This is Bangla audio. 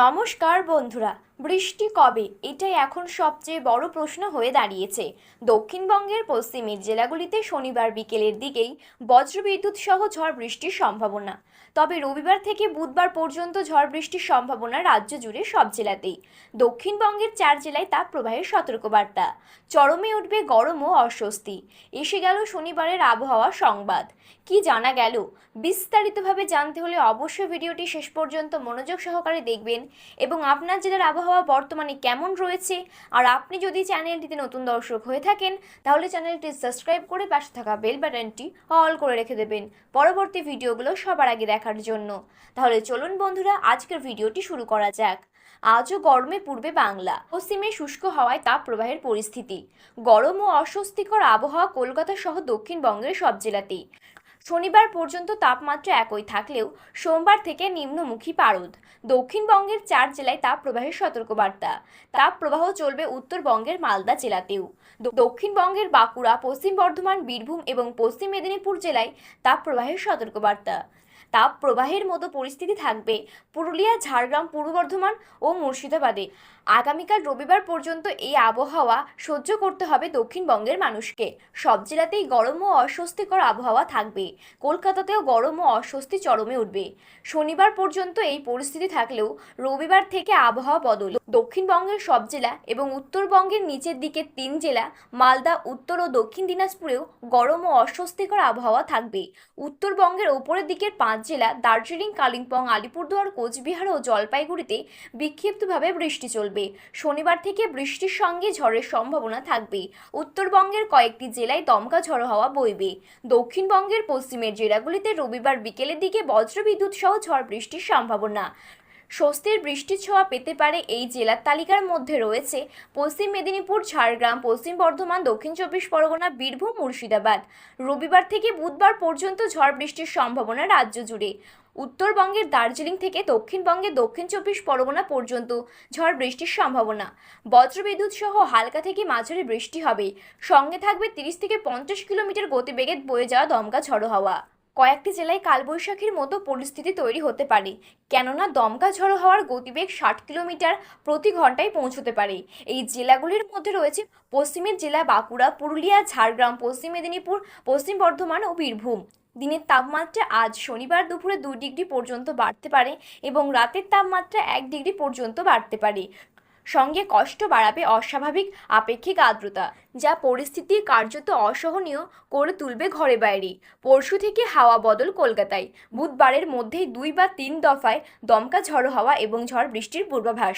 নমস্কার বন্ধুরা, বৃষ্টি কবে এটাই এখন সবচেয়ে বড় প্রশ্ন হয়ে দাঁড়িয়েছে। দক্ষিণবঙ্গের পশ্চিমের জেলাগুলিতে শনিবার বিকেলের দিকেই বজ্রবিদ্যুৎ সহ ঝড় বৃষ্টির সম্ভাবনা। তবে রবিবার থেকে বুধবার পর্যন্ত ঝড় বৃষ্টির সম্ভাবনা রাজ্য জুড়ে সব জেলাতেই। দক্ষিণবঙ্গের 4 জেলায় তাপপ্রবাহের সতর্কবার্তা। চরমে উঠবে গরম ও অস্বস্তি। এসে গেল শনিবারের আবহাওয়া সংবাদ। কি জানা গেল বিস্তারিতভাবে জানতে হলে অবশ্যই ভিডিওটি শেষ পর্যন্ত মনোযোগ সহকারে দেখবেন এবং আপনার জেলার আবহাওয়া বর্তমানে কেমন রয়েছে আর আপনি যদি চ্যানেলটিতে নতুন দর্শক হয়ে থাকেন তাহলে চ্যানেলটি সাবস্ক্রাইব করে পাশে থাকা বেল বাটনটি অল করে রেখে দেবেন পরবর্তী ভিডিওগুলো সবার আগে দেখার জন্য। তাহলে চলুন বন্ধুরা, আজকের ভিডিওটি শুরু করা যাক। আজও গরমে পূর্বে বাংলা, পশ্চিমে শুষ্ক হওয়ায় তাপ প্রবাহের পরিস্থিতি। গরম ও অস্বস্তিকর আবহাওয়া কলকাতা সহ দক্ষিণবঙ্গের সব জেলাতেই। শনিবার পর্যন্ত তাপমাত্রা একই থাকলেও সোমবার থেকে নিম্নমুখী পারদ। দক্ষিণবঙ্গের 4 জেলায় তাপপ্রবাহের সতর্কবার্তা। তাপপ্রবাহ চলবে উত্তরবঙ্গের মালদা জেলাতেও। দক্ষিণবঙ্গের বাঁকুড়া, পশ্চিম বর্ধমান, বীরভূম এবং পশ্চিম মেদিনীপুর জেলায় তাপপ্রবাহের সতর্কবার্তা। তাপ প্রবাহের মতো পরিস্থিতি থাকবে পুরুলিয়া, ঝাড়গ্রাম, পূর্ব বর্ধমান ও মুর্শিদাবাদে। আগামীকাল রবিবার পর্যন্ত এই আবহাওয়া সহ্য করতে হবে দক্ষিণবঙ্গের মানুষকে। সব জেলাতেই গরম ও অস্বস্তিকর আবহাওয়া থাকবে। কলকাতাতেও গরম ও অস্বস্তি চরমে উঠবে। শনিবার পর্যন্ত এই পরিস্থিতি থাকলেও রবিবার থেকে আবহাওয়া বদল। দক্ষিণবঙ্গের সব জেলা এবং উত্তরবঙ্গের নিচের দিকের 3 জেলা মালদা, উত্তর ও দক্ষিণ দিনাজপুরেও গরম ও অস্বস্তিকর আবহাওয়া থাকবে। উত্তরবঙ্গের ওপরের দিকের 5 জেলা দার্জিলিং, কালিম্পং, আলিপুরদুয়ার, কোচবিহার ও জলপাইগুড়িতে বিক্ষিপ্তভাবে বৃষ্টি চলবে। শনিবার থেকে বৃষ্টির সঙ্গে ঝড়ের সম্ভাবনা থাকবে। উত্তরবঙ্গের কয়েকটি জেলায় দমকা ঝড়ো হাওয়া বইবে। দক্ষিণবঙ্গের পশ্চিমের জেলাগুলিতে রবিবার বিকেলের দিকে বজ্রবিদ্যুৎ সহ ঝড় বৃষ্টির সম্ভাবনা। স্বস্তির বৃষ্টির ছোঁয়া পেতে পারে এই জেলার তালিকার মধ্যে রয়েছে পশ্চিম মেদিনীপুর, ঝাড়গ্রাম, পশ্চিম বর্ধমান, দক্ষিণ 24 পরগনা, বীরভূম, মুর্শিদাবাদ। রবিবার থেকে বুধবার পর্যন্ত ঝড় বৃষ্টির সম্ভাবনা রাজ্য জুড়ে। উত্তরবঙ্গের দার্জিলিং থেকে দক্ষিণবঙ্গের দক্ষিণ 24 পরগনা পর্যন্ত ঝড় বৃষ্টির সম্ভাবনা। বজ্রবিদ্যুৎ সহ হালকা থেকে মাঝারি বৃষ্টি হবে। সঙ্গে থাকবে 30 থেকে 50 কিলোমিটার গতিবেগে বয়ে যাওয়া দমকা ঝড়ো হাওয়া। কয়েকটি জেলায় কালবৈশাখীর মতো পরিস্থিতি তৈরি হতে পারে, কেননা দমকা ঝড়ো হওয়ার গতিবেগ 60 কিলোমিটার প্রতি ঘন্টায় পৌঁছতে পারে। এই জেলাগুলির মধ্যে রয়েছে পশ্চিমের জেলা বাঁকুড়া, পুরুলিয়া, ঝাড়গ্রাম, পশ্চিম মেদিনীপুর, পশ্চিম বর্ধমান ও বীরভূম। দিনের তাপমাত্রা আজ শনিবার দুপুরে 2 ডিগ্রি পর্যন্ত বাড়তে পারে এবং রাতের তাপমাত্রা 1 ডিগ্রি পর্যন্ত বাড়তে পারে। সঙ্গে কষ্ট বাড়াবে অস্বাভাবিক আপেক্ষিক আর্দ্রতা, যা পরিস্থিতি কার্যত অসহনীয় করে তুলবে ঘরে বাইরে। পরশু থেকে হাওয়া বদল কলকাতায়। বুধবারের মধ্যেই 2 বা 3 দফায় দমকা ঝড়ো হাওয়া এবং ঝড় বৃষ্টির পূর্বাভাস।